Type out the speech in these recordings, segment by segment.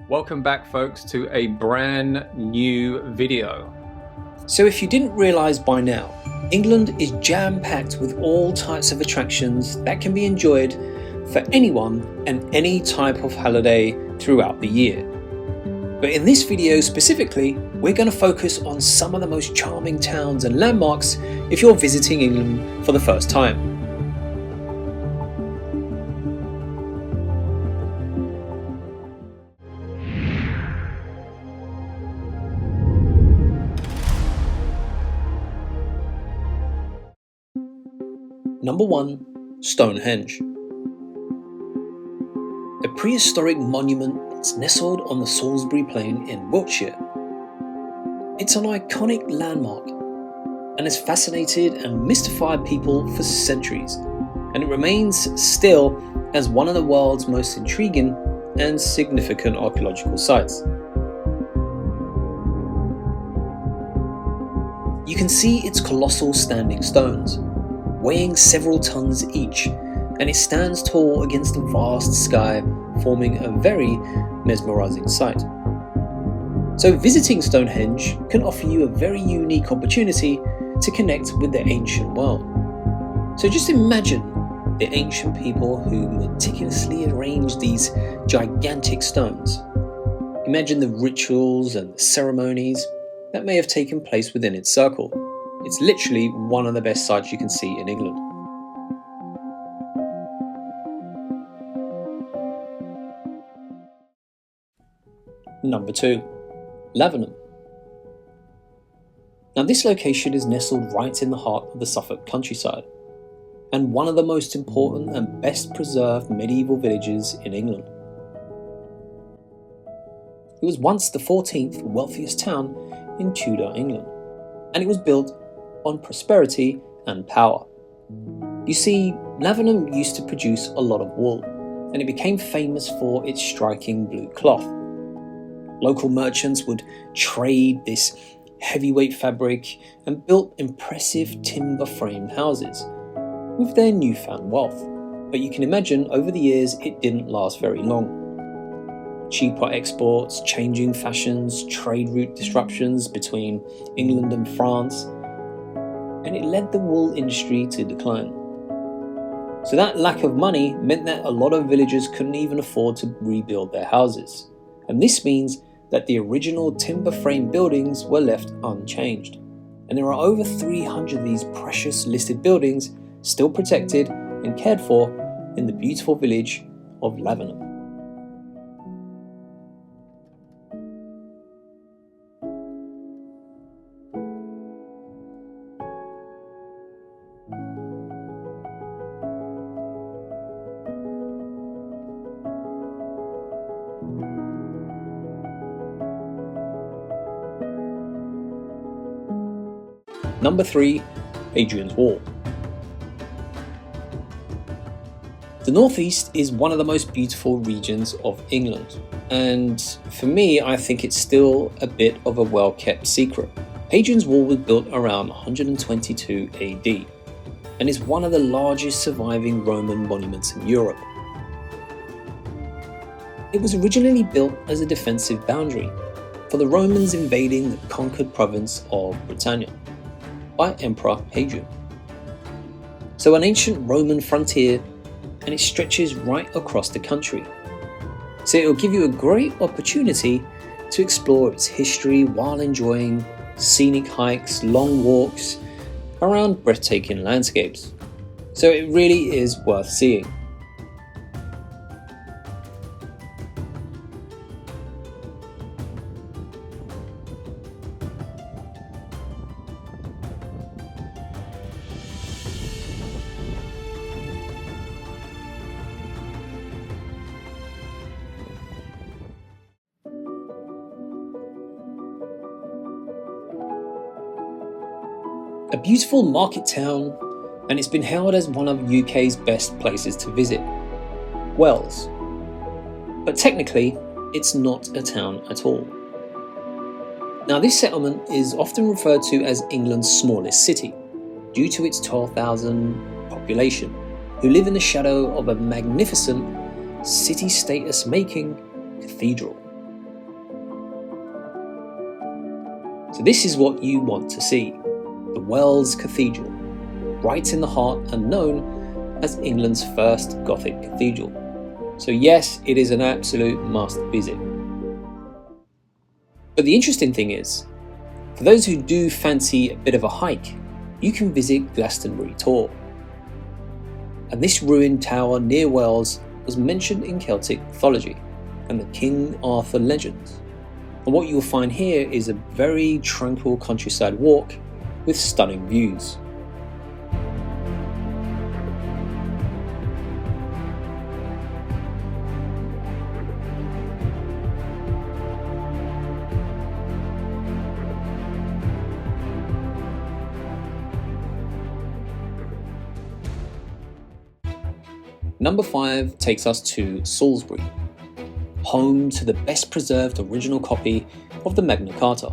Welcome back, folks, to a brand new video. So if you didn't realise by now, England is jam-packed with all types of attractions that can be enjoyed for anyone and any type of holiday throughout the year. But in this video specifically, we're going to focus on some of the most charming towns and landmarks if you're visiting England for the first time. Number 1. Stonehenge. A prehistoric monument that's nestled on the Stsbury plain in Wiltshire. It's an iconic landmark and has fascinated and mystified people for centuries, and it remains still as one of the world's most intriguing and significant archaeological sites. You can see its colossal standing stones, weighing several tons each, and it stands tall against the vast sky, forming a very mesmerising sight. So visiting Stonehenge can offer you a very unique opportunity to connect with the ancient world. So just imagine the ancient people who meticulously arranged these gigantic stones. Imagine the rituals and the ceremonies that may have taken place within its circle. It's literally one of the best sights you can see in England. Number 2. Lavenham. Now this location is nestled right in the heart of the Suffolk countryside, and one of the most important and best preserved medieval villages in England. It was once the 14th wealthiest town in Tudor England, and it was built on prosperity and power. You see, Lavenham used to produce a lot of wool, and it became famous for its striking blue cloth. Local merchants would trade this heavyweight fabric and built impressive timber-framed houses with their newfound wealth. But you can imagine over the years it didn't last very long. Cheaper exports, changing fashions, trade route disruptions between England and France, and it led the wool industry to decline. So that lack of money meant that a lot of villagers couldn't even afford to rebuild their houses. And this means that the original timber frame buildings were left unchanged. And there are over 300 of these precious listed buildings still protected and cared for in the beautiful village of Lavenham. Number 3. Hadrian's Wall. The northeast is one of the most beautiful regions of England, and for me I think it's still a bit of a well-kept secret. Hadrian's Wall was built around 122 AD and is one of the largest surviving Roman monuments in Europe. It was originally built as a defensive boundary for the Romans invading the conquered province of Britannia by Emperor Hadrian. So an ancient Roman frontier, and it stretches right across the country. So it will give you a great opportunity to explore its history while enjoying scenic hikes, long walks around breathtaking landscapes. So it really is worth seeing. A beautiful market town, and it's been hailed as one of UK's best places to visit, Wells. But technically, it's not a town at all. Now this settlement is often referred to as England's smallest city, due to its 12,000 population, who live in the shadow of a magnificent city status making cathedral. So this is what you want to see, the Wells Cathedral, right in the heart and known as England's first Gothic cathedral. So yes, it is an absolute must visit. But the interesting thing is, for those who do fancy a bit of a hike, you can visit Glastonbury Tor. And this ruined tower near Wells was mentioned in Celtic mythology and the King Arthur legends. And what you'll find here is a very tranquil countryside walk with stunning views. Number 5 takes us to Salisbury, home to the best preserved original copy of the Magna Carta.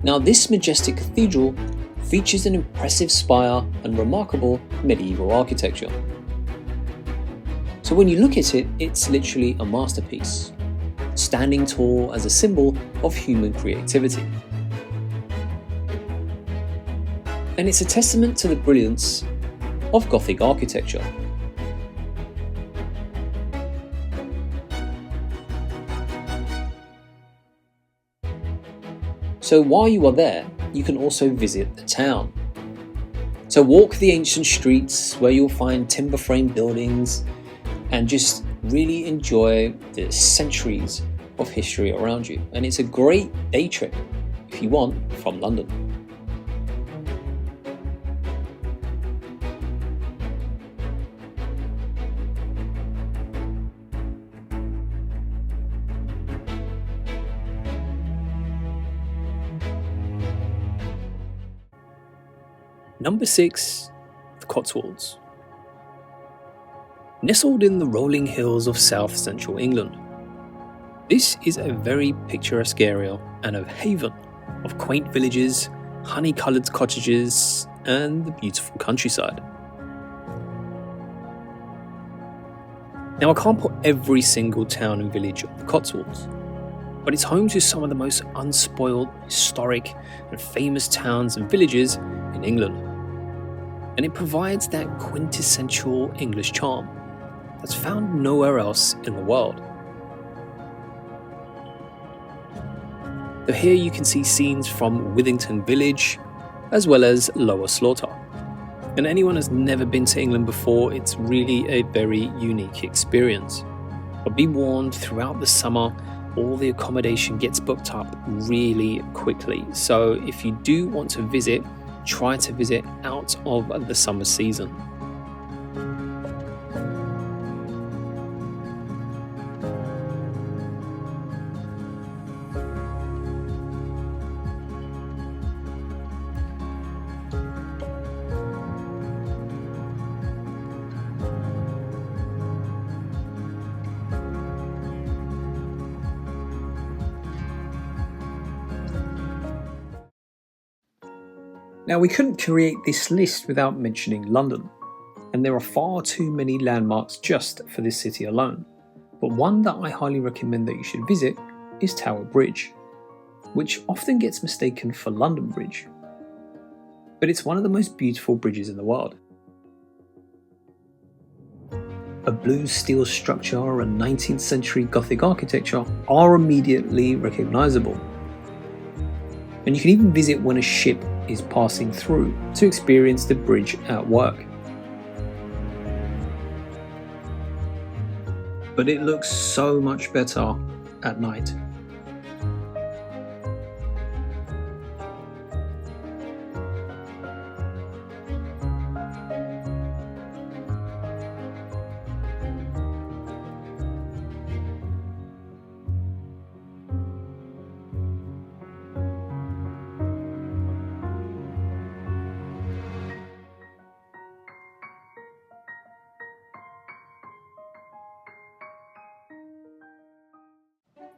Now this majestic cathedral features an impressive spire and remarkable medieval architecture. So when you look at it, it's literally a masterpiece, standing tall as a symbol of human creativity. And it's a testament to the brilliance of Gothic architecture. So while you are there, you can also visit the town. So walk the ancient streets where you'll find timber frame buildings and just really enjoy the centuries of history around you. And it's a great day trip if you want from London. Number 6, the Cotswolds. Nestled in the rolling hills of south central England, this is a very picturesque area and a haven of quaint villages, honey-coloured cottages, and the beautiful countryside. Now I can't put every single town and village on the Cotswolds, but it's home to some of the most unspoiled, historic, and famous towns and villages in England. And it provides that quintessential English charm that's found nowhere else in the world. So here you can see scenes from Withington Village as well as Lower Slaughter. And anyone who's never been to England before, it's really a very unique experience. But be warned, throughout the summer, all the accommodation gets booked up really quickly. So if you do want to visit, try to visit out of the summer season. Now we couldn't create this list without mentioning London, and there are far too many landmarks just for this city alone. But one that I highly recommend that you should visit is Tower Bridge, which often gets mistaken for London Bridge. But it's one of the most beautiful bridges in the world. A blue steel structure and 19th century Gothic architecture are immediately recognisable. And you can even visit when a ship is passing through to experience the bridge at work. But it looks so much better at night.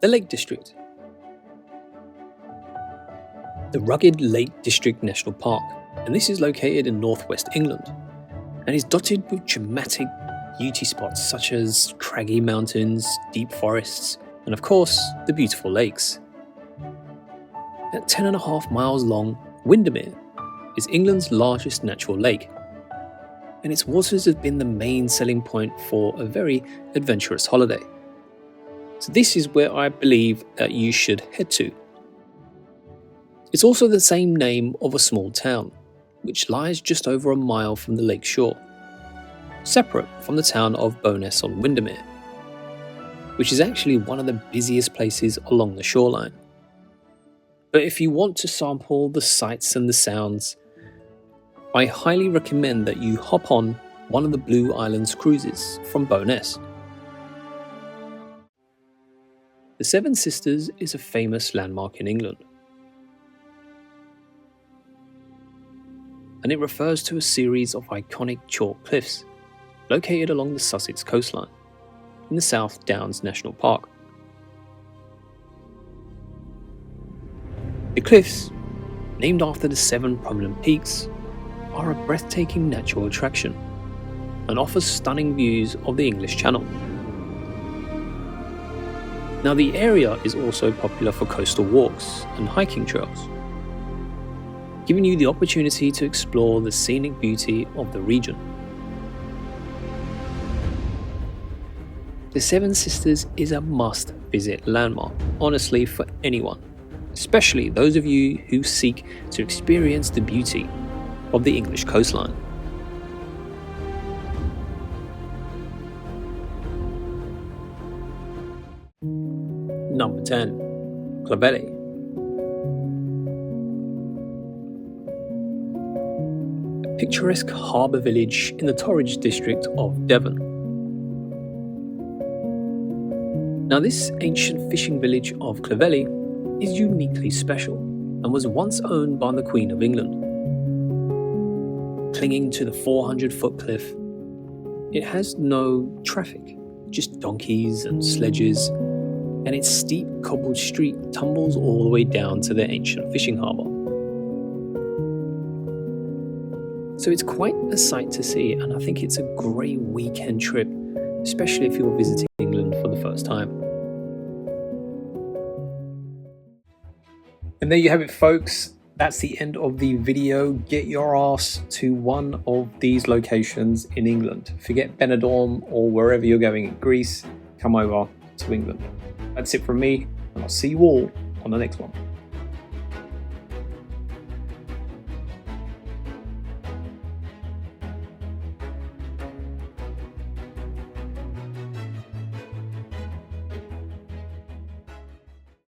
The Lake District. The rugged Lake District National Park, and this is located in northwest England, and is dotted with dramatic beauty spots such as craggy mountains, deep forests, and of course, the beautiful lakes. At 10.5 miles long, Windermere is England's largest natural lake, and its waters have been the main selling point for a very adventurous holiday. So this is where I believe that you should head to. It's also the same name of a small town, which lies just over a mile from the lake shore, separate from the town of Bowness-on-Windermere, which is actually one of the busiest places along the shoreline. But if you want to sample the sights and the sounds, I highly recommend that you hop on one of the Blue Islands cruises from Bowness. The Seven Sisters is a famous landmark in England, and it refers to a series of iconic chalk cliffs located along the Sussex coastline in the South Downs National Park. The cliffs, named after the 7 prominent peaks, are a breathtaking natural attraction and offers stunning views of the English Channel. Now, the area is also popular for coastal walks and hiking trails, giving you the opportunity to explore the scenic beauty of the region. The Seven Sisters is a must-visit landmark, honestly, for anyone, especially those of you who seek to experience the beauty of the English coastline. Number 10. Cleavell. A picturesque harbour village in the Torridge district of Devon. Now, this ancient fishing village of Cleavell is uniquely special and was once owned by the Queen of England. Clinging to the 400-foot cliff, it has no traffic, just donkeys and sledges, and its steep cobbled street tumbles all the way down to the ancient fishing harbour. So it's quite a sight to see, and I think it's a great weekend trip, especially if you're visiting England for the first time. And there you have it, folks. That's the end of the video. Get your ass to one of these locations in England. Forget Benidorm or wherever you're going in Greece. Come over to England. That's it from me, and I'll see you all on the next one.